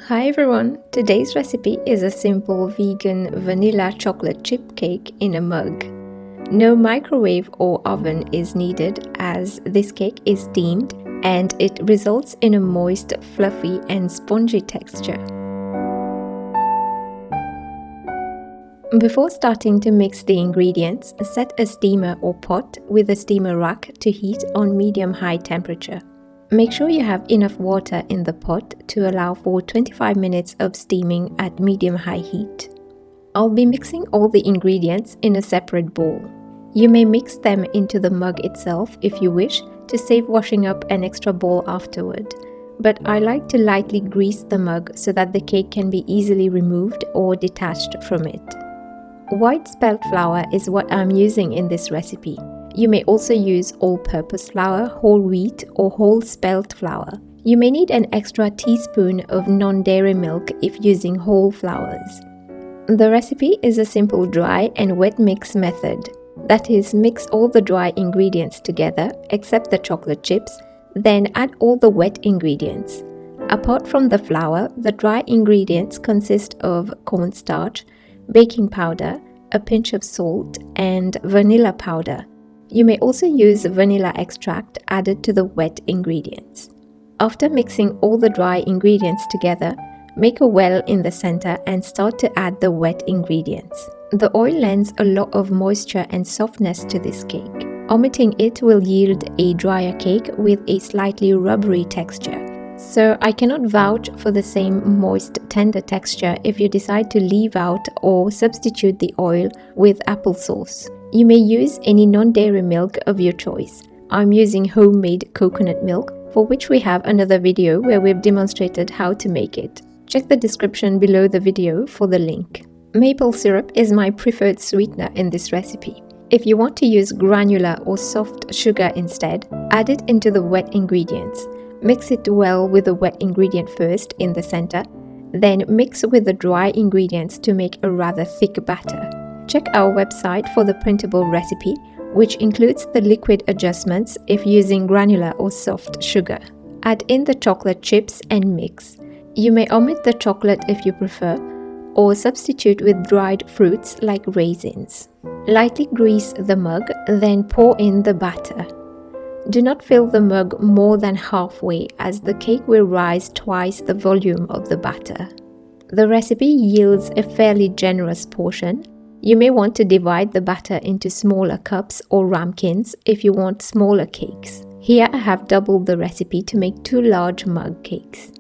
Hi everyone, today's recipe is a simple vegan vanilla chocolate chip cake in a mug. No microwave or oven is needed as this cake is steamed and it results in a moist, fluffy and spongy texture. Before starting to mix the ingredients, set a steamer or pot with a steamer rack to heat on medium-high temperature. Make sure you have enough water in the pot to allow for 25 minutes of steaming at medium-high heat. I'll be mixing all the ingredients in a separate bowl. You may mix them into the mug itself if you wish to save washing up an extra bowl afterward, but I like to lightly grease the mug so that the cake can be easily removed or detached from it. White spelt flour is what I'm using in this recipe. You may also use all-purpose flour, whole wheat or whole spelt flour. You may need an extra teaspoon of non-dairy milk if using whole flours. The recipe is a simple dry and wet mix method. That is, mix all the dry ingredients together except the chocolate chips, then add all the wet ingredients. Apart from the flour, the dry ingredients consist of cornstarch, baking powder, a pinch of salt, and vanilla powder. You may also use vanilla extract added to the wet ingredients. After mixing all the dry ingredients together, make a well in the center and start to add the wet ingredients. The oil lends a lot of moisture and softness to this cake. Omitting it will yield a drier cake with a slightly rubbery texture. So I cannot vouch for the same moist, tender texture if you decide to leave out or substitute the oil with applesauce. You may use any non-dairy milk of your choice. I'm using homemade coconut milk, for which we have another video where we've demonstrated how to make it. Check the description below the video for the link. Maple syrup is my preferred sweetener in this recipe. If you want to use granular or soft sugar instead, add it into the wet ingredients. Mix it well with the wet ingredient first in the center, then mix with the dry ingredients to make a rather thick batter. Check our website for the printable recipe, which includes the liquid adjustments if using granular or soft sugar. Add in the chocolate chips and mix. You may omit the chocolate if you prefer, or substitute with dried fruits like raisins. Lightly grease the mug, then pour in the batter. Do not fill the mug more than halfway, as the cake will rise twice the volume of the batter. The recipe yields a fairly generous portion. You may want to divide the batter into smaller cups or ramekins if you want smaller cakes. Here I have doubled the recipe to make 2 large mug cakes.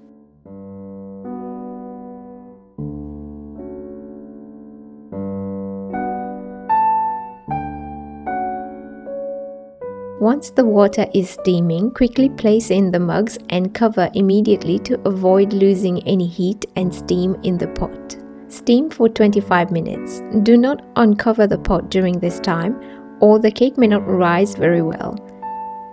Once the water is steaming, quickly place in the mugs and cover immediately to avoid losing any heat and steam in the pot. Steam for 25 minutes. Do not uncover the pot during this time, or the cake may not rise very well.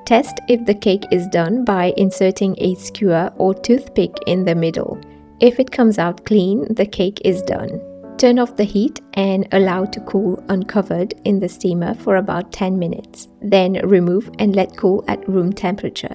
Test if the cake is done by inserting a skewer or toothpick in the middle. If it comes out clean, the cake is done. Turn off the heat and allow to cool uncovered in the steamer for about 10 minutes. Then remove and let cool at room temperature.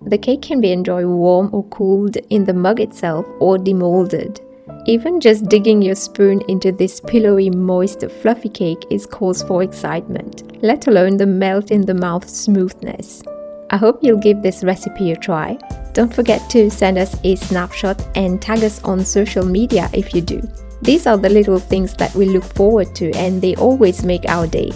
The cake can be enjoyed warm or cooled in the mug itself or demolded. Even just digging your spoon into this pillowy, moist, fluffy cake is cause for excitement, let alone the melt-in-the-mouth smoothness. I hope you'll give this recipe a try. Don't forget to send us a snapshot and tag us on social media if you do. These are the little things that we look forward to, and they always make our day.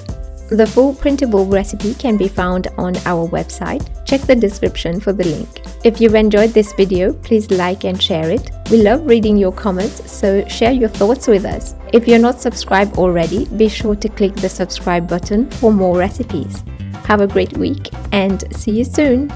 The full printable recipe can be found on our website. Check the description for the link. If you've enjoyed this video, please like and share it. We love reading your comments, so share your thoughts with us. If you're not subscribed already, be sure to click the subscribe button for more recipes. Have a great week and see you soon!